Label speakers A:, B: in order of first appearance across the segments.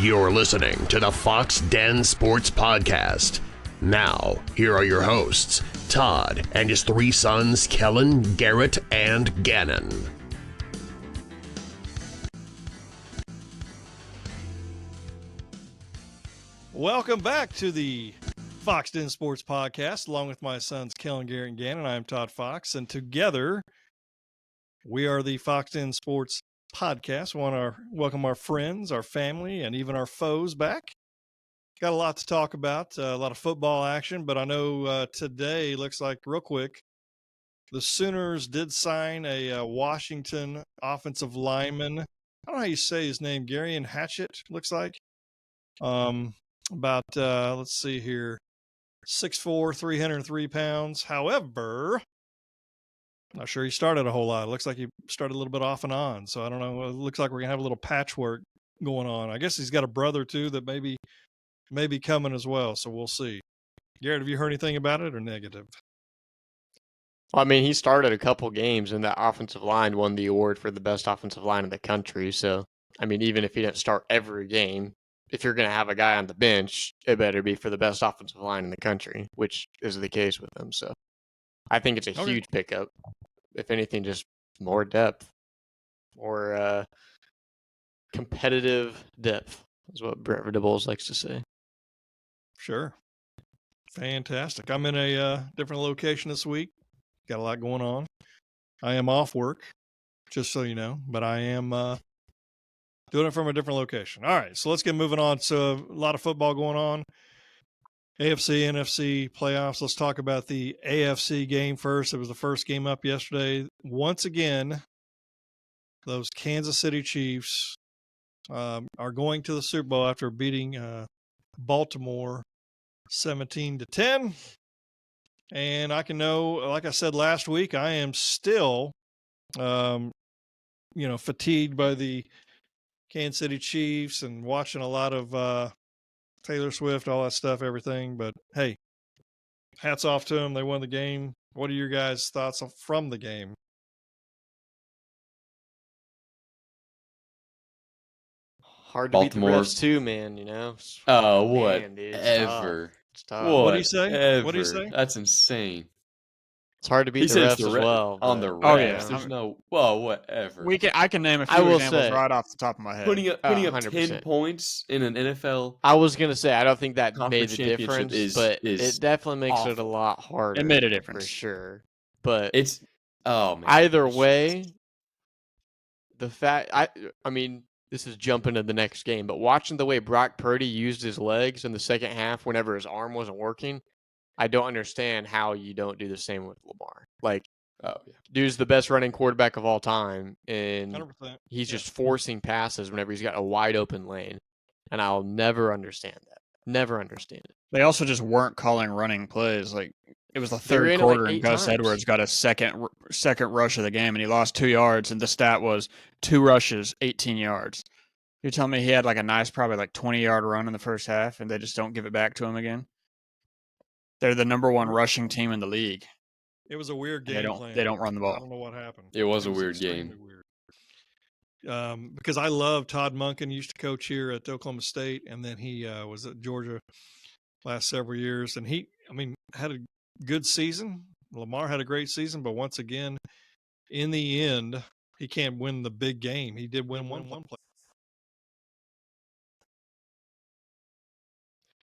A: You're listening to the Foxx Den Sports Podcast. Now, here are your hosts, Todd and his three sons, Kellen, Garrett, and Gannon.
B: Welcome back to the Foxx Den Sports Podcast, along with my sons, Kellen, Garrett, and Gannon. I am Todd Foxx, and together we are the Foxx Den Sports Podcast. We want to welcome our friends, our family, and even our foes back. Got a lot to talk about, a lot of football action, but I know today looks like, real quick, the Sooners did sign a Washington offensive lineman. I don't know how you say his name, Gary Hatchett, looks like. Let's see here, 6'4", 303 pounds. However, not sure he started a whole lot. It looks like he started a little bit off and on. So I don't know. It looks like we're going to have a little patchwork going on. I guess he's got a brother, too, that may be coming as well. So we'll see. Garrett, have you heard anything about it or negative?
C: Well, I mean, he started a couple games, and that offensive line won the award for the best offensive line in the country. So, I mean, even if he didn't start every game, if you're going to have a guy on the bench, it better be for the best offensive line in the country, which is the case with him. So I think it's a huge pickup. If anything, just more depth, more competitive depth is what Brett Venables likes to say.
B: Sure. Fantastic. I'm in a different location this week. Got a lot going on. I am off work, just so you know, but I am doing it from a different location. All right, so let's get moving on. So a lot of football going on. AFC, NFC playoffs. Let's talk about the AFC game first. It was the first game up yesterday. Once again, those Kansas City Chiefs are going to the Super Bowl after beating Baltimore 17-10. And I can know, like I said last week, I am still, fatigued by the Kansas City Chiefs and watching a lot of Taylor Swift, all that stuff, everything. But, hey, hats off to them. They won the game. What are your guys' thoughts from the game?
C: Hard to
D: Baltimore.
C: beat the refs too, man, you know?
D: Oh,
C: Man, dude,
D: whatever.
C: it's tough.
B: What'd he say?
D: Whatever.
B: What'd he say?
D: That's insane.
C: It's hard to beat
D: He
C: the
D: says
C: refs as well.
D: on
C: but,
D: the refs.
E: Oh, yeah.
D: There's no, well, whatever.
E: I can name a
C: I
E: few
C: will
E: examples
C: say,
E: right off the top of my head.
D: Putting up 10
C: 100%.
D: points in an NFL.
C: I was going to say, I don't think that made
D: Conference
C: the
D: championship
C: difference, but
D: is
C: it definitely makes it a
D: awful.
C: lot harder.
E: It made a difference.
C: For sure. But
D: It's, oh, man.
C: either way, the fact, I mean, this is jumping to the next game, but watching the way Brock Purdy used his legs in the second half whenever his arm wasn't working, I don't understand how you don't do the same with Lamar. Like,
D: Oh, yeah.
C: dude's the best running quarterback of all time, and
B: 100%.
C: he's just forcing passes whenever he's got a wide open lane, and I'll never understand that. Never understand it.
E: They also just weren't calling running plays. Like, it was the
C: They were
E: third
C: in it like
E: quarter, and
C: 8
E: Gus
C: times.
E: Edwards got a second rush of the game, and he lost 2 yards, and the stat was 2 rushes, 18 yards. You're telling me he had like a nice, probably like 20-yard run in the first half, and they just don't give it back to him again? They're the number one rushing team in the league.
B: It was a weird
E: They
B: game
E: don't.
B: plan.
E: They don't run the
B: I
E: ball.
B: don't know what happened.
D: It was a weird
B: extremely
D: game.
B: Weird. Because I love Todd Monken. Used to coach here at Oklahoma State, and then he was at Georgia last several years. And he, had a good season. Lamar had a great season, but once again, in the end, he can't win the big game. He did win one play.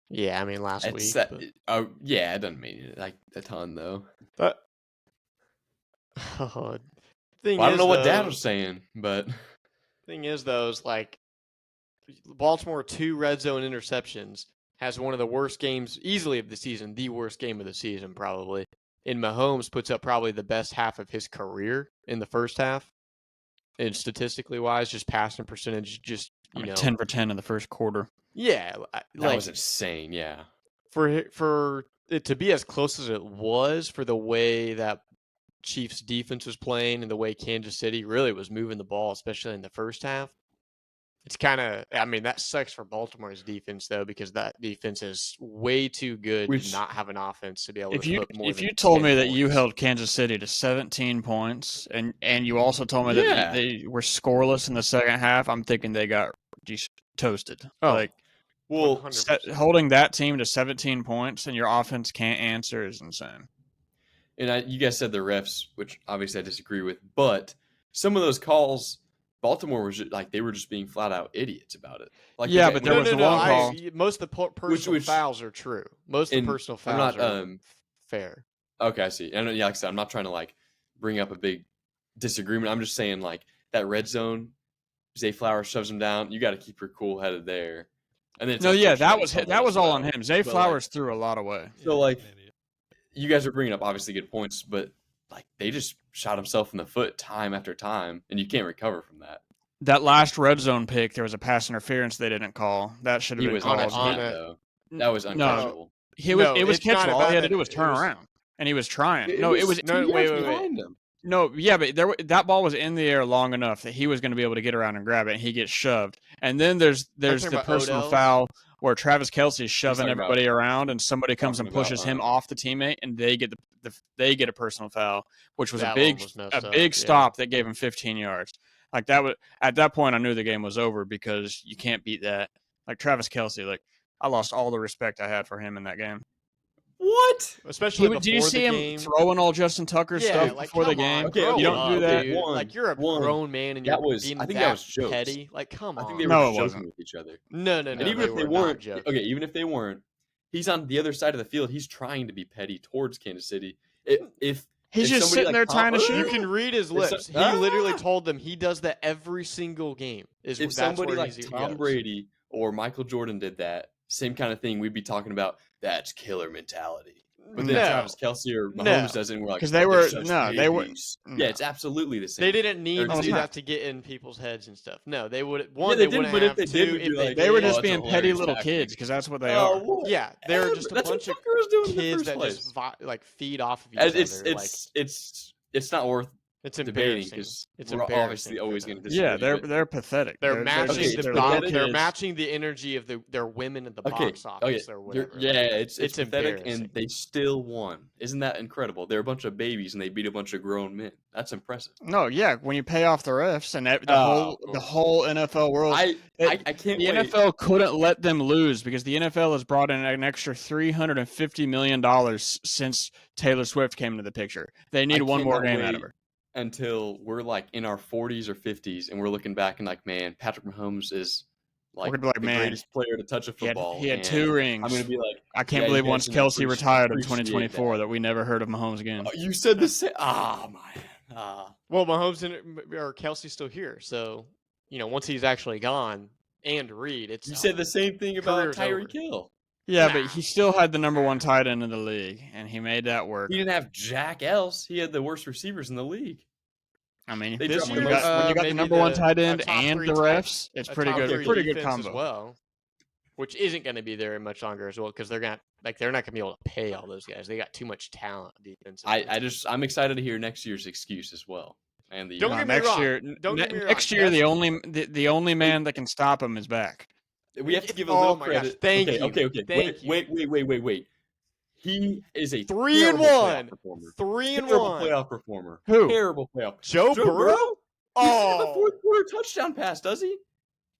C: Yeah, I mean, last
D: It's
C: week.
D: that,
C: but-
D: oh, yeah, it doesn't mean like a ton, though.
C: But thing
D: Well, I don't
C: is,
D: know what
C: though,
D: Dad was saying, but
C: thing is, though, is like Baltimore 2 red zone interceptions has one of the worst games easily of the season, the worst game of the season probably. And Mahomes puts up probably the best half of his career in the first half, and statistically wise, just passing percentage, just
E: 10 for 10 in the first quarter.
C: Yeah,
D: that
C: like
D: was insane. Yeah,
C: for it to be as close as it was, for the way that Chiefs defense was playing and the way Kansas City really was moving the ball, especially in the first half. It's kind of, that sucks for Baltimore's defense, though, because that defense is way too good to not have an offense to be able to put more
E: If
C: than
E: you told
C: 10
E: me that you
C: points.
E: held Kansas City to 17 points and you also told me that
D: Yeah.
E: they were scoreless in the second half, I'm thinking they got toasted.
C: Oh,
E: Like
D: Well,
C: 100%.
E: holding that team to 17 points and your offense can't answer is insane.
D: and you guys said the refs, which obviously I disagree with, but some of those calls, Baltimore was like they were just being flat out idiots about it. Like
E: Yeah,
D: the-
E: but
D: when
E: there
D: they-
E: was the one call.
C: Most of the personal
D: which-
C: fouls are true. Most of
D: and
C: the personal
D: I'm
C: fouls
D: not,
C: are fair.
D: Okay, I see. And yeah, like I said, I'm not trying to like bring up a big disagreement. I'm just saying like that red zone, Zay Flowers shoves him down. You got to keep your cool headed there. And then it's
E: No, yeah,
D: unfortunate
E: that was
D: as
E: all
D: well.
E: on him. Zay
D: But,
E: Flowers threw a lot away.
D: So, like,
B: an idiot.
D: you guys are bringing up obviously good points, but like they just shot himself in the foot time after time, and you can't recover from that.
E: That last red zone pick, there was a pass interference they didn't call. That should have
D: He
E: been
D: was
E: called.
C: on
D: on
C: it.
D: though. That was
E: No.
D: uncatchable.
E: It was
C: it's not
E: catchable. All
C: about
E: he had to
C: that.
E: do was turn
C: It was-
E: around, and he was trying.
D: It
E: no,
D: was
E: it was
D: 2
C: no,
D: yards
C: wait, wait.
D: behind him.
E: no, yeah, but that ball was in the air long enough that he was going to be able to get around and grab it, and he gets shoved. And then there's
C: talking
E: the
C: about
E: personal
C: Odell's.
E: foul where Travis Kelce's shoving
D: talking
E: everybody around, and somebody comes and
D: talking about,
E: pushes him off the teammate, and they get they get a personal foul, which was
C: That
E: a big
C: one was messed up, yeah.
E: stop that gave him 15 yards. Like that was at that point, I knew the game was over because you can't beat that. Like Travis Kelce, like I lost all the respect I had for him in that game.
D: What?
C: Especially
E: Did you
C: before
E: see
C: the
E: him
C: game.
E: throwing all Justin Tucker stuff
C: like,
E: before the
C: come on,
E: game?
D: Okay,
C: grow
D: okay,
E: you don't do
C: up,
E: that.
C: dude.
D: One-
C: like you're a
D: one,
C: grown man and
D: that
C: you're
D: was-
C: being
D: I think
C: that
D: that was jokes.
C: petty. Like, come
D: I
C: on.
D: think they were
E: No,
D: just
E: it
D: joking
E: wasn't.
D: with each other.
C: no,
D: And even if they
C: were
D: weren't,
C: not joking.
D: okay, even if they weren't, he's on the other side of the field. He's trying to be petty towards Kansas City. If
E: He's
D: if
E: just
D: somebody
E: sitting there
D: like
E: trying to
D: Tom-
C: You
E: shoot.
C: can read his
D: If
C: lips.
D: so-
C: He literally
D: Ah!
C: told them he does that every single game.
D: if
C: That's
D: somebody
C: where
D: like
C: he
D: Tom
C: goes.
D: Brady or Michael Jordan did that, same kind of thing, we'd be talking about that's killer mentality. But then
C: No.
D: Travis Kelce or Mahomes
C: No.
D: does it, and we're like,
E: 'Cause they
D: "They're
E: were-
D: such
E: no, they were-
D: babies."
E: no.
D: Yeah, it's absolutely the same.
C: They didn't need
D: They're
C: to
E: just
C: do
E: not.
C: that to get in people's heads and stuff. No, they would.
D: Yeah,
C: One,
D: they
C: they
D: did,
C: wouldn't
D: but if
C: have.
D: they
C: Two,
D: did, we'd
C: if
D: be like,
E: They were
C: did-
E: just
D: Oh,
E: being
D: that's a
E: petty
D: hilarious
E: little
D: tactic.
E: kids because that's what they
D: Oh,
E: are.
D: well,
C: Yeah, they're
D: yeah,
C: just a
D: that's
C: bunch
D: what
C: of
D: Tucker was doing in the
C: kids
D: first
C: that
D: place.
C: just like feed off of each
D: And
C: other.
D: it's not worth
C: It's
D: debating
C: embarrassing.
D: because
C: It's
D: we're
C: embarrassing
D: obviously
C: for
D: always
C: them.
D: going to disagree.
E: Yeah, they're pathetic.
C: They're matching
D: okay,
C: the
D: they're
C: box.
D: pathetic.
C: They're matching the energy of their women at the
D: Okay,
C: box office or whatever.
D: yeah, it's
C: It's
D: pathetic,
C: embarrassing.
D: and they still won. Isn't that incredible? They're a bunch of babies, and they beat a bunch of grown men. That's impressive.
E: No, yeah, when you pay off the refs and
D: Oh,
E: the whole NFL world,
D: I can't
E: the
D: wait.
E: NFL couldn't let them lose because the NFL has brought in an extra $350 million since Taylor Swift came into the picture. They need one more
D: cannot
E: game out
D: wait
E: of her.
D: until we're like in our 40s or 50s, and we're looking back and like, man, Patrick Mahomes is like,
E: gonna be like,
D: the
E: man,
D: greatest player to touch a football.
E: He had
D: and
E: 2 rings.
D: I'm gonna be like,
E: I can't
D: yeah,
E: believe
D: you
E: once
D: guys didn't
E: Kelsey retired in
D: appreciate
E: 2024 that we never heard of Mahomes again.
D: Oh, you said the same. Ah, man.
C: Well, Mahomes or Kelsey's still here, so once he's actually gone and Reed, it's
D: You said the same thing about
C: Career's over.
D: Tyreek Hill.
E: Yeah,
C: Nah.
E: but he still had the number 1 tight end in the league, and he made that work.
D: He didn't have Jack else. He had the worst receivers in the league.
E: I mean,
D: They
C: This
D: dropped
E: when you
C: year's,
E: got, when you got the
C: maybe
E: number 1
C: the-
E: tight
C: a
E: end
C: top
E: and
C: three
E: the
C: tight-
E: refs, it's
C: a
E: pretty
C: top
E: good.
C: three
E: Pretty good
C: defense
E: combo.
C: as well, which isn't going to be there much longer as well because they're not going to be able to pay all those guys. They got too much talent defensively.
D: I'm excited to hear next year's excuse as well. And the
C: Don't
E: No,
C: get me
E: next
C: wrong.
E: year,
C: Don't get me wrong.
E: next year, the only man that can stop him is back.
D: we have to give a
C: Oh
D: little
C: my gosh,
D: credit.
C: thank
D: okay,
C: you.
D: Okay.
C: Thank you.
D: Wait. He is a
C: 3 and
D: terrible
C: 1.
D: playoff performer.
C: 3 and
D: Terrible
C: 1.
D: playoff performer.
E: Who?
D: Terrible playoff.
C: Joe Burrow?
D: He didn't have a
C: Oh,
D: fourth quarter touchdown pass, does he?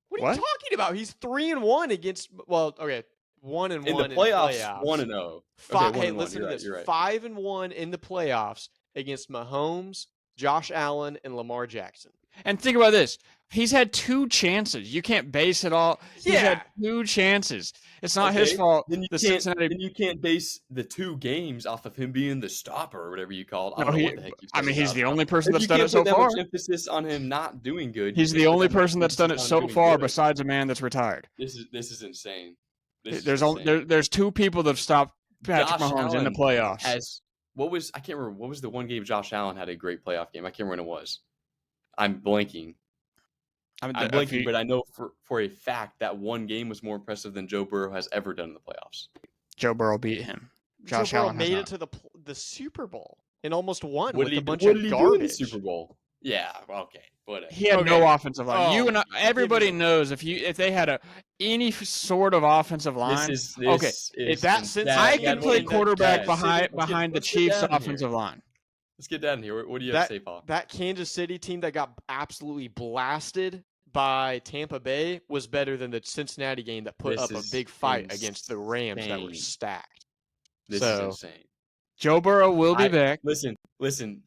C: what are
E: What?
C: you talking about? He's 3 and 1 against. Well, okay, 1 and 1
D: In the playoffs, 1-0.
C: Hey, listen to this:
D: You're right.
C: 5 and 1 in the playoffs against Mahomes, Josh Allen, and Lamar Jackson.
E: And think about this. He's had 2 chances. You can't base it all. He's had 2 chances. It's not his
D: Okay,
E: fault.
D: Then you,
E: The
D: can't,
E: Cincinnati.
D: then you can't base the 2 games off of him being the stopper or whatever you call it. I
E: No,
D: don't know
E: he-
D: what the heck you
E: I
D: said
E: mean, he's
D: about
E: the
D: it.
E: only person
D: If
E: that's
D: you
E: done
D: can't
E: it so
D: put that
E: far.
D: much emphasis on him not doing good.
E: He's
D: you
E: the
D: can't
E: only
D: put that much
E: person that's done it
D: emphasis
E: so
D: on doing
E: far,
D: good.
E: besides a man that's retired.
D: This is insane. This is
E: There's
D: insane.
E: there's 2 people that have stopped Patrick
D: Josh
E: Mahomes in the
D: Allen
E: playoffs.
D: I can't remember what was the one game Josh Allen had a great playoff game. I can't remember when it was. I'm blanking.
E: I mean,
D: I'm blanking, but I know for a fact that one game was more impressive than Joe Burrow has ever done in the playoffs.
E: Joe Burrow beat him. Josh
C: Joe Burrow
E: Allen has
C: made
E: not.
C: it to the Super Bowl and almost won
D: What
C: with
D: did
C: a
D: he
C: bunch
D: do
C: of
D: in the
C: garbage.
D: Super Bowl? Yeah, okay, whatever.
E: He had
C: Okay.
E: no offensive line.
C: Oh,
E: You and I,
C: give
E: everybody
C: it a-
E: knows if they had any sort of offensive line.
D: This
E: okay,
D: is
C: if that
D: sad.
C: Cincinnati
E: I
C: team
E: can
C: had
E: play
C: won that
E: quarterback
C: Kansas
E: behind
C: City-
E: behind the
D: let's get
E: Chiefs'
D: down here.
E: offensive line.
D: Let's get down here. What do you have to say, Paul?
C: That Kansas City team that got absolutely blasted by Tampa Bay was better than the Cincinnati game that put
D: This
C: up a
D: is
C: big fight against the Rams that were
D: insane.
C: stacked.
D: This
C: So-
D: is insane.
E: Joe Burrow will be back.
D: Listen.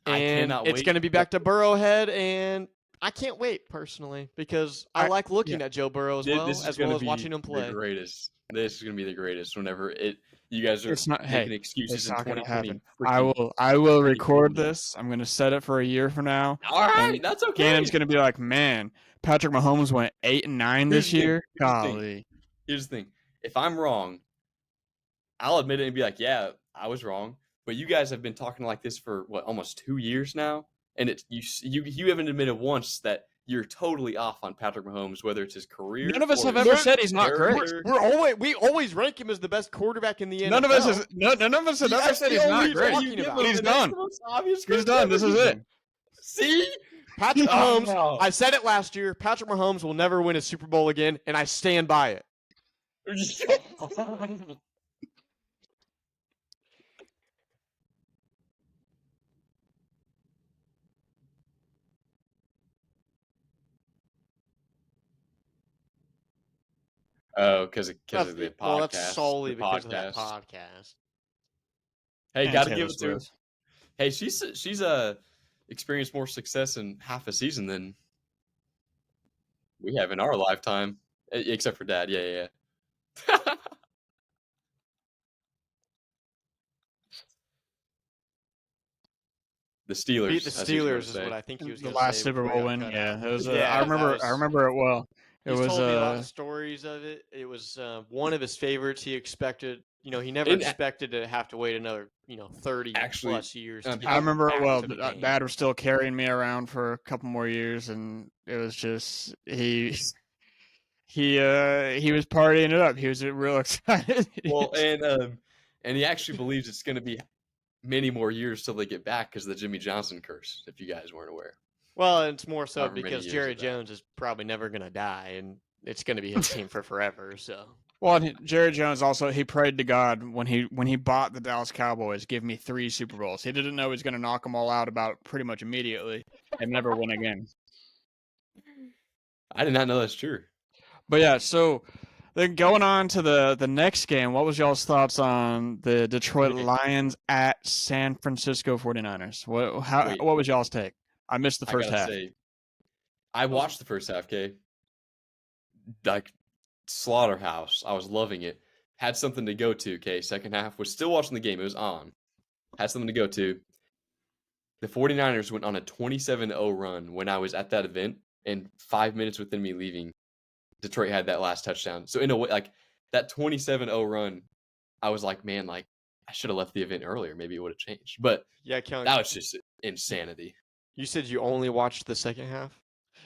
D: I
C: And
D: cannot
C: it's
D: wait.
C: going to be back to Burrowhead, and I can't wait personally because I like looking at Joe Burrow as well
D: This is
C: as
D: gonna be
C: watching him
D: the
C: play.
D: greatest. This is gonna be the greatest. Whenever you guys are
E: It's not.
D: making
E: Hey,
D: excuses
E: it's
D: in
E: not going to happen.
D: 2020.
E: I will
D: 2020.
E: record this. I'm going to set it for a year from now.
D: All right,
E: and
D: that's okay.
E: Gannon's going to be like, man, Patrick Mahomes went 8-9 this year. Golly.
D: Here's the thing. If I'm wrong, I'll admit it and be like, yeah, I was wrong. But you guys have been talking like this for almost 2 years now, and you haven't admitted once that you're totally off on Patrick Mahomes, whether it's his career.
E: None of us
D: or
E: have
D: his
E: ever said he's not great.
D: character.
C: We always rank him as the best quarterback in the NFL.
E: None of us have ever said he's not great. He's done. He's done. This is it.
D: See?
C: Patrick Mahomes.
D: Oh.
C: I said it last year. Patrick Mahomes will never win a Super Bowl again, and I stand by it.
D: Oh, because of the podcast.
C: Well, that's solely
D: the
C: because of that podcast.
D: Hey,
E: And
D: got to
E: Taylor
D: give it to her.
E: Swift.
D: Hey, she's experienced more success in half a season than we have in our lifetime, except for Dad. Yeah. The Steelers.
C: Beat the
D: as he was gonna
C: Steelers is
D: say.
C: what I think he was
E: The
C: going to
E: last
C: say.
E: Super
C: before
E: Bowl
C: he
E: win.
C: got cut
E: Yeah,
C: out.
E: it was.
C: Yeah,
E: I remember.
C: that was-
E: I remember it well. It
C: He's
E: was.
C: told me a lot of stories of it. It was one of his favorites. He expected, he never
D: And-
C: expected to have to wait another, 30
D: Actually,
C: plus years. To get
E: I remember
C: back
E: it well.
C: to the game.
E: Dad was still carrying me around for a couple more years, and it was just he was partying it up. He was real excited.
D: Well, and he actually believes it's going to be many more years till they get back because of the Jimmy Johnson curse. If you guys weren't aware.
C: Well, it's more so
D: However many
C: because
D: years
C: Jerry
D: of that.
C: Jones is probably never going to die, and it's going to be his team for forever. So
E: Well, and Jerry Jones also he prayed to God when he bought the Dallas Cowboys, give me 3 Super Bowls. He didn't know he was going to knock them all out about pretty much immediately and never win again.
D: I did not know that's true.
E: But yeah, so then going on to the next game, what was y'all's thoughts on the Detroit Lions at San Francisco 49ers?
D: Wait.
E: What was y'all's take? I missed the first
D: I gotta
E: half.
D: say, I watched the first half, okay? Like slaughterhouse. I was loving it. Had something to go to, okay? Second half. Was still watching the game. It was on. Had something to go to. The 49ers went on a 27-0 run when I was at that event, and 5 minutes within me leaving, Detroit had that last touchdown. So in a way, like that 27-0 run, I was like, man, like I should have left the event earlier. Maybe it would have changed. But
C: yeah, Kelly,
D: that was just insanity.
C: you said you only watched the second half.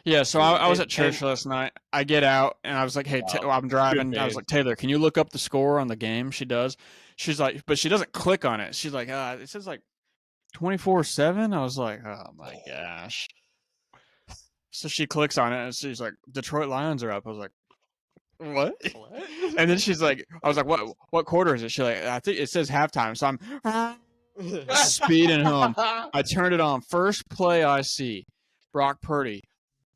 E: Yeah, so I was
C: And-
E: at church last night. I get out and I was like, "Hey,
D: Wow.
E: I'm driving."
D: Good
E: I was
D: man.
E: like, "Taylor, can you look up the score on the game?" She does. She's like, but she doesn't click on it. She's like, "It says like 24-7." I was like, "Oh my gosh!" So she clicks on it and she's like, "Detroit Lions are up." I was like, "What?"
C: What?
E: And then she's like, "I was like, what quarter is it?" She's like, "I think it says halftime." So I'm speeding home. I turned it on. First play I see, Brock Purdy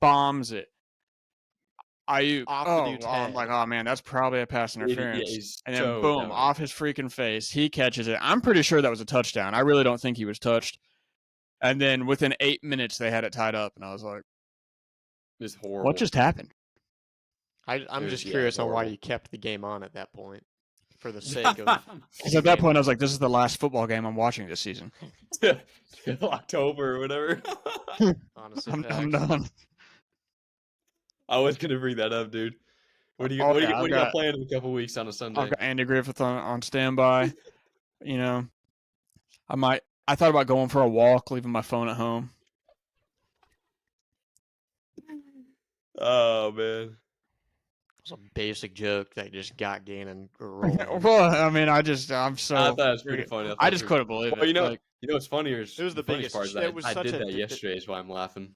E: bombs it.
C: Off the dude's
E: I'm
C: head.
E: like, oh man, that's probably a pass interference.
D: he's
E: And then
D: so
E: boom,
D: dumb.
E: off his freaking face, he catches it. I'm pretty sure that was a touchdown. I really don't think he was touched. And then within 8 minutes, they had it tied up, and I was like,
D: It's horrible.
E: what just happened?
C: I'm
D: It
C: just
D: was-
C: curious on why
D: horrible.
C: you kept the game on at that point, for the sake of.
E: Because at that point, I was like, this is the last football game I'm watching this season.
D: Till October or whatever.
C: Honestly,
E: I'm
C: facts.
E: done.
D: I was gonna bring that up, dude. What do you
E: Oh,
D: what do
E: yeah,
D: you,
E: I've
D: what do you got
E: got-
D: planned in a couple weeks on a Sunday?
E: I've got Andy Griffith on standby. You know, I thought about going for a walk, leaving my phone at home.
D: Oh man.
C: It's a basic joke that just got Gannon rolling.
E: Well, I mean, I'm so.
D: I thought it was pretty funny.
E: I just couldn't believe it.
D: Well, you know
E: Like,
D: what's funnier is
C: It was the
D: funniest
C: biggest
D: part is
C: sh-
D: that
C: it was
D: I
C: such
D: did
C: a
D: that
C: d-
D: yesterday. Is why I'm laughing.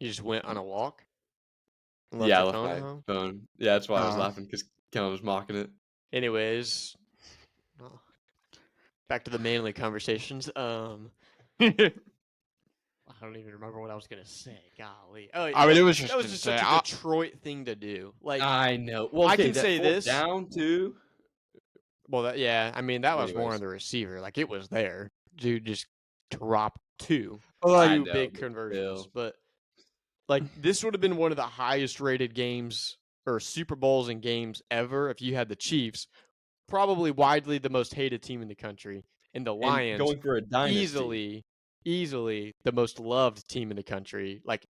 C: You just went on a walk. and
D: Yeah, I
C: your
D: left
C: phone
D: my
C: at home?
D: phone. Yeah, that's why I was
E: Oh.
D: laughing because Kellen was mocking it.
C: Anyways, back to the manly conversations. I don't even remember what I was gonna say. Golly. Oh,
E: I mean, it was
C: that
E: just
C: was just
E: insane.
C: such a Detroit thing to do. Like,
D: I know. Well,
C: I
D: okay,
C: can
D: that
C: say
D: fourth
C: this.
D: down too.
C: well, yeah. I mean, that was more
D: Anyways.
C: on the receiver. Like, it was there. Dude just dropped two.
E: Well, like,
D: I
C: Two
D: know,
C: big
D: but
C: conversions.
D: still.
C: But like, this would have been one of the highest rated games or Super Bowls and games ever if you had the Chiefs. Probably widely the most hated team in the country, and the
D: And
C: Lions
D: going for a dynasty.
C: easily the most loved team in the country. Like,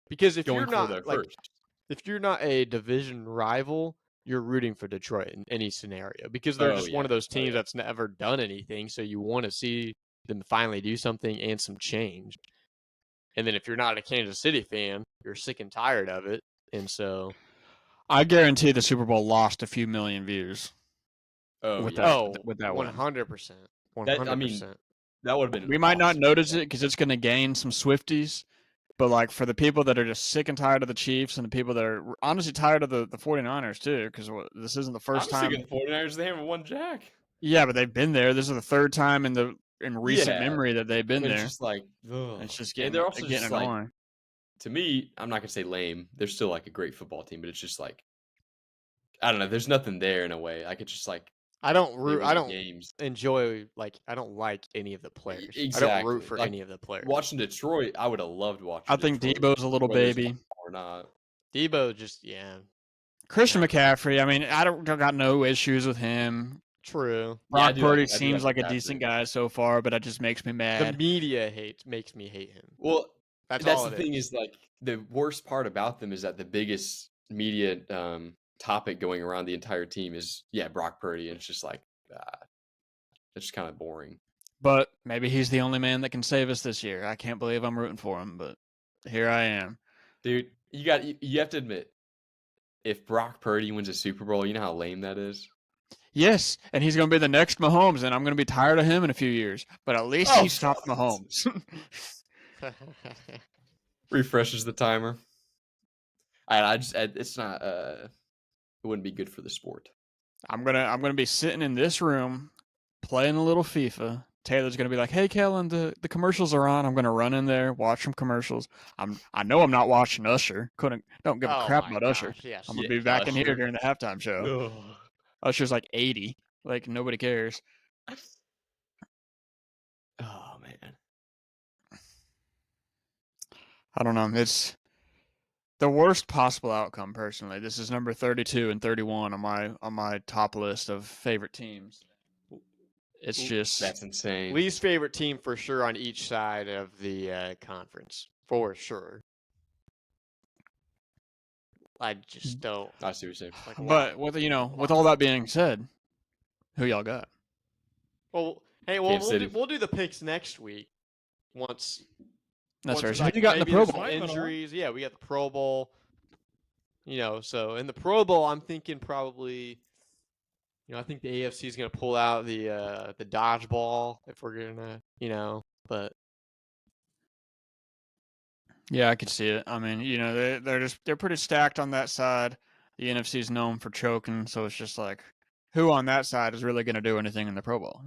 C: because if
D: Going
C: you're
D: for their
C: not like
D: first.
C: if you're not a division rival, you're rooting for Detroit in any scenario because they're
D: Oh,
C: just one of
D: yeah.
C: those
D: Oh,
C: teams
D: yeah.
C: that's never done anything. So you want to see them finally do something and some change. And then if you're not a Kansas City fan, you're sick and tired of it. And so,
E: I guarantee the Super Bowl lost a few million views
D: Oh,
E: with
D: yeah.
E: that with that win.
C: 100%.
D: That, I mean,
C: 100%.
D: that would have been
E: We might not
D: awesome.
E: notice it because it's going to gain some Swifties, but like for the people that are just sick and tired of the Chiefs and the people that are honestly tired of the 49ers too, because this isn't the first
D: I'm
E: time.
D: sick of the 49ers. They haven't won jack.
E: Yeah, but they've been there. This is the third time in recent
D: Yeah,
E: memory that they've been
D: But
E: there.
D: it's just like, ugh.
E: It's just
D: And
E: getting
D: they're also
E: getting
D: just like,
E: annoying.
D: to me, I'm not gonna say lame. They're still like a great football team, but it's just like, I don't know. There's nothing there in a way. Like it's just like
C: I don't
D: they
C: root.
D: win
C: I
D: the
C: don't
D: games.
C: enjoy I don't like any of the players. I don't
D: Exactly.
C: root for
D: Like,
C: any of the players.
D: Watching Detroit, I would have loved watching.
E: I think
D: Detroit,
E: Debo's a little
D: whether it's
E: baby.
D: or not.
C: Debo just
E: Christian McCaffrey. I mean, I don't got no issues with him.
C: true.
D: Yeah, I
E: Brock
D: do
E: Purdy
D: I do
E: seems like a
D: McCaffrey.
E: decent guy so far, but that just makes me
C: The
E: mad.
C: media makes me hate him.
D: Well,
C: That's
D: that's
C: all
D: the
C: it
D: thing is like the worst part about them is that the biggest media topic going around the entire team is Brock Purdy, and it's just like it's just kind of boring.
E: But maybe he's the only man that can save us this year. I can't believe I'm rooting for him, but here I am.
D: Dude, you have to admit, if Brock Purdy wins a Super Bowl, you know how lame that is.
E: Yes, and he's going to be the next Mahomes, and I'm going to be tired of him in a few years. But at least he stopped Mahomes.
D: Refreshes the timer. It's not. It wouldn't be good for the sport.
E: I'm gonna be sitting in this room playing a little FIFA. Taylor's gonna be like, "Hey, Kellen, the commercials are on." I'm gonna run in there, watch some commercials. I know I'm not watching Usher. Don't give a crap about Usher.
C: Yes.
E: I'm gonna be back in here
D: Usher.
E: during the halftime show. Usher's like 80. Like nobody cares.
D: Oh man.
E: I don't know. It's the worst possible outcome. Personally, this is number 32 and 31 on my top list of favorite teams. It's just
D: That's insane.
C: Least favorite team for sure on each side of the conference for sure. I just don't.
D: I see what you're saying.
C: Like,
E: But with all that being said, who y'all got?
C: well, hey,
D: Kansas City.
C: we'll do the picks next week. Once
E: That's right.
C: once,
E: So
C: like,
E: who you got in the
C: maybe
E: Pro
C: there's
E: Bowl?
C: some injuries. Yeah, we got the Pro Bowl. So in the Pro Bowl, I'm thinking probably. I think the AFC is going to pull out the dodgeball if we're gonna, but
E: Yeah, I could see it. I mean, they're pretty stacked on that side. The NFC is known for choking, so it's just like, who on that side is really going to do anything in the Pro Bowl?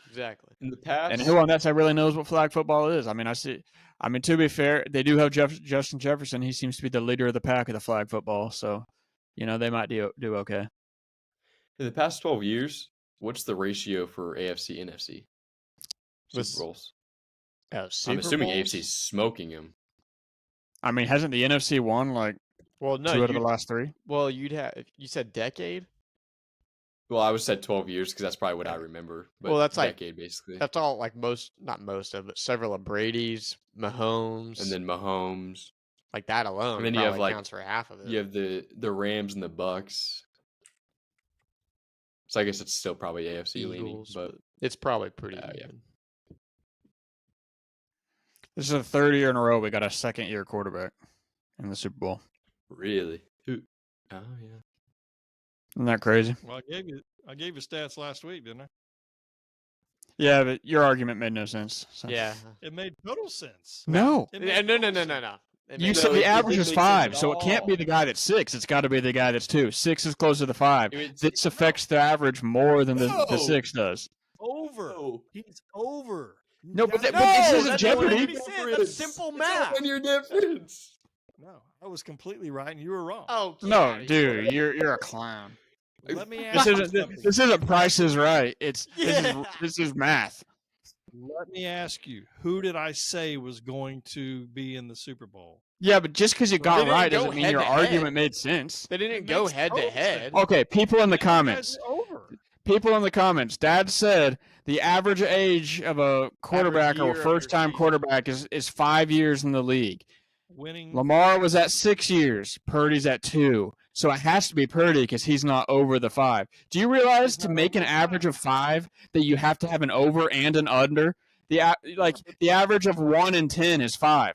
C: exactly.
D: In the past,
E: And who on that side really knows what flag football is? I mean, to be fair, they do have Justin Jefferson. He seems to be the leader of the pack of the flag football, so they might do okay.
D: in the past 12 years, what's the ratio for AFC NFC
C: With-
D: Super Bowls?
C: Super
D: I'm assuming
C: Bowls?
D: AFC's smoking him.
E: I mean, hasn't the NFC won like
C: Well, no,
E: 2 out of the last 3?
C: well, you said decade.
D: Well, I would said 12 years because that's probably what I remember. But
C: Well, that's like-
D: decade basically.
C: That's all like not most of, but several of Brady's, Mahomes,
D: And then Mahomes.
C: like that alone.
D: And then you have,
C: probably
D: like,
C: counts for half of it.
D: You have the Rams and the Bucks. So I guess it's still probably AFC leaning,
C: Eagles,
D: but
C: it's probably pretty
D: Yeah.
C: even.
E: This is the 3rd year in a row we got a second-year quarterback in the Super Bowl.
D: really, who? Oh yeah.
E: Isn't that crazy?
B: Well, I gave you stats last week, didn't I?
E: Yeah, but your argument made no sense. So.
C: Yeah.
B: It made total sense.
E: No.
B: It
C: No.
B: made total sense.
C: No. It
E: You
C: makes
E: said
D: No,
E: the
D: it
E: average
D: didn't
E: is
D: make sense
E: 5,
D: at
E: so it can't be
D: all.
E: the guy that's 6. It's got to be the guy that's 2. 6 is closer to 5. This affects the average more than the
D: No.
E: 6 does.
B: Over.
D: No.
B: He's over.
E: No, but
B: Yeah,
E: this isn't
C: that doesn't
E: Jeopardy.
C: make any sense. That's simple math.
D: It's a 1-year difference.
B: No, I was completely right and you were wrong.
C: Oh, get
E: No,
C: outta here.
E: dude, you're a clown.
B: Let me
E: This
B: ask you
E: isn't
B: something.
E: this isn't Price is Right.
C: Yeah.
E: This is math.
B: Let me ask you, who did I say was going to be in the Super Bowl?
E: Yeah, but just because you
C: They
E: got
C: didn't
E: right
C: go
E: doesn't mean
C: head
E: your
C: to head.
E: argument made sense.
C: They didn't
B: It
C: go
B: makes
C: head to
B: total
C: head.
B: sense.
E: Okay, people in the
B: You guys
E: comments.
B: are over.
E: People in the comments. Dad said the average age of a quarterback or
C: year
E: a
C: of your
E: first-time
C: season.
E: quarterback is 5 years in the league.
B: Winning.
E: Lamar was at 6 years. Purdy's at 2. So it has to be Purdy because he's not over the 5. Do you realize
B: He's
E: to
B: not
E: make an
B: over the
E: average
B: 5.
E: of 5 that you have to have an over and an under? The average of 1 and 10 is 5.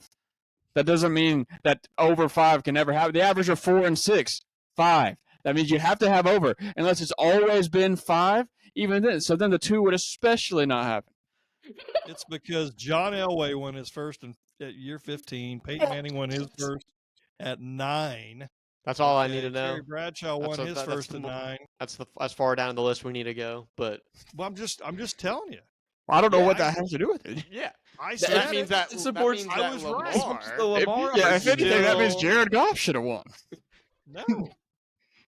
E: That doesn't mean that over 5 can never happen. The average of 4 and 6, 5. That means you have to have over, unless it's always been 5. Even then, so then the 2 would especially not happen.
B: It's because John Elway won his first at year 15. Peyton Manning won his first at 9.
C: That's all I
B: Okay,
C: need to know.
B: Terry Bradshaw
C: That's
B: won his
C: that's
B: first
C: the
B: at
C: mo-
B: 9.
C: That's as far down the list we need to go. But
B: Well, I'm just telling you.
E: I don't know
B: Yeah,
E: what that has to do with it.
C: yeah,
B: I
C: so
B: said
C: that means that
D: it supports-
C: that means
B: I
C: that
B: was
C: Lamar,
B: right.
D: Supports the Lamar
E: If
D: argument.
E: anything, that means
D: Still-
E: Jared Goff should have won.
B: no.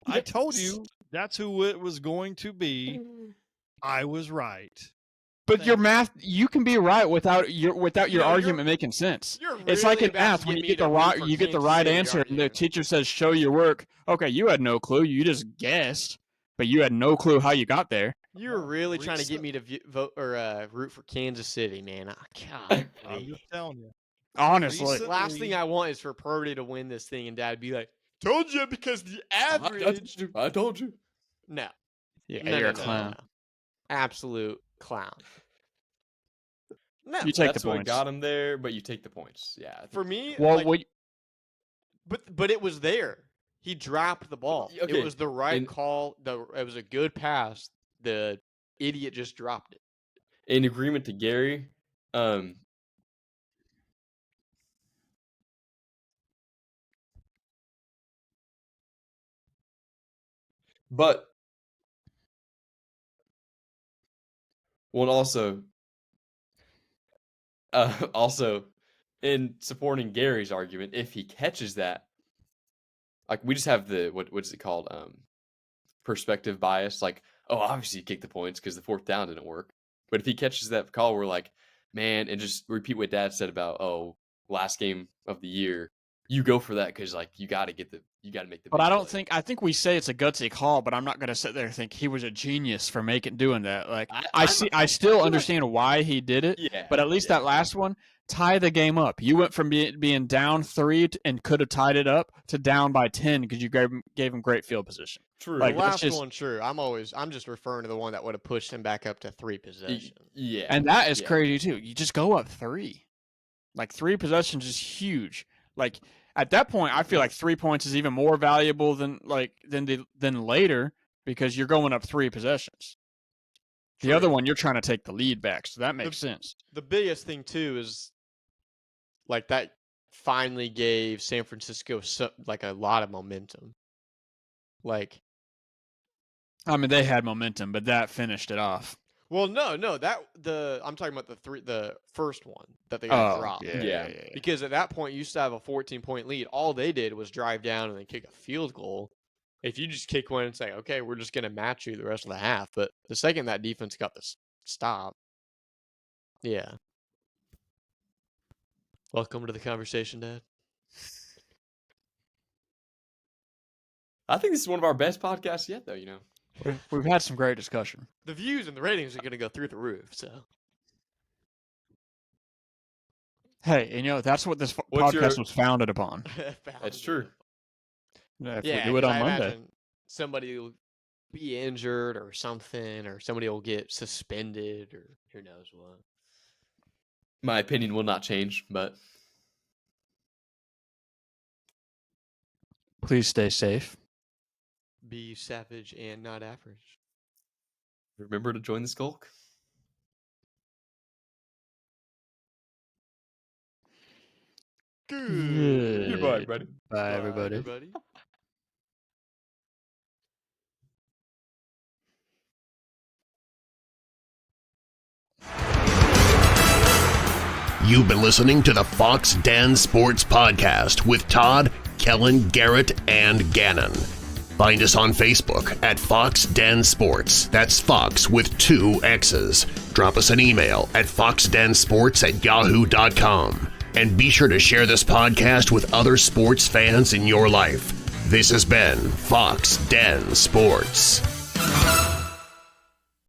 B: I told you that's who it was going to be. I was right.
E: But your math, you can be right without your
C: You know,
E: argument making sense.
C: You're
E: It's like
C: really
E: in
C: about
E: math
C: to
E: when
C: get
E: you
C: me
E: get the
C: to root
E: right
C: for
E: you get the
C: Kansas
E: right
C: City,
E: answer
C: aren't
E: and the
C: you?
E: teacher says show your work. Okay, you had no clue. You just guessed, but you had no clue how you got there.
C: You're really trying to get me to vote or root for Kansas City, man. God,
B: I'm just telling you.
E: Honestly,
B: Recent-
C: last thing I want is for Purdy to win this thing and Dad be like, "Told you," because the average.
D: I told you.
C: No,
E: yeah,
C: no,
E: you're
C: no,
E: a
C: no,
E: clown.
C: no. Absolute clown. No,
E: You take
D: That's
E: the
D: what
E: points.
D: got him there, but you take the points. Yeah. I think-
C: for me,
E: Well,
C: like, but it was there. He dropped the ball.
D: Okay,
C: It was the right
D: and-
C: call. It was a good pass. The idiot just dropped it.
D: in agreement to Gary, but well, also in supporting Gary's argument, if he catches that, like we just have the what is it called, perspective bias. Like, oh, obviously you kick the points because the 4th down didn't work. But if he catches that call, we're like, man, and just repeat what Dad said about last game of the year. You go for that because like you got to make the.
E: But
D: big
E: I don't
D: play.
E: think we say it's a gutsy call, but I'm not going to sit there and think he was a genius for doing that. Like I still understand why he did it,
D: Yeah,
E: but at least that last one tie the game up. You went from being down 3 and could have tied it up to down by 10 because you gave him great field position.
D: True.
E: Like,
C: The
E: it's
C: last
E: just-
C: one, true. I'm just referring to the one that would have pushed him back up to 3 possessions.
D: Yeah,
E: And that is
D: yeah.
E: crazy too. You just go up 3. Like 3 possessions is huge. Like at that point, I feel like 3 points is even more valuable than later because you're going up 3 possessions. The
C: True.
E: other one, you're trying to take the lead back, so that makes sense.
C: The biggest thing too is like that finally gave San Francisco like a lot of momentum. Like,
E: I mean, they had momentum, but that finished it off.
C: well, no, I'm talking about the first one that they got dropped.
D: Yeah.
C: Because at that point, you used to have a 14-point lead. All they did was drive down and then kick a field goal. If you just kick one and say, okay, we're just going to match you the rest of the half. But the second that defense got the stop, yeah. Welcome to the conversation, Dad.
D: I think this is one of our best podcasts yet, though. You know.
E: We've had some great discussion.
C: The views and the ratings are going to go through the roof, so.
E: Hey, and that's what this
D: What's
E: podcast
D: your-
E: was founded upon.
D: That's true.
E: If
C: Yeah,
E: we do it
C: 'cause
E: on
C: I
E: Monday.
C: imagine somebody will be injured or something, or somebody will get suspended, or who knows what.
D: My opinion will not change, but
E: Please stay safe.
C: Be savage and not average.
D: remember to join the Skulk.
C: Good.
D: Goodbye, everybody.
E: Bye, everybody.
C: everybody.
A: You've been listening to the Foxx Den Sports Podcast with Todd, Kellen, Garrett, and Gannon. Find us on Facebook at Foxx Den Sports. That's Fox with 2 X's. Drop us an email at foxdensports@yahoo.com. And be sure to share this podcast with other sports fans in your life. This has been Foxx Den Sports.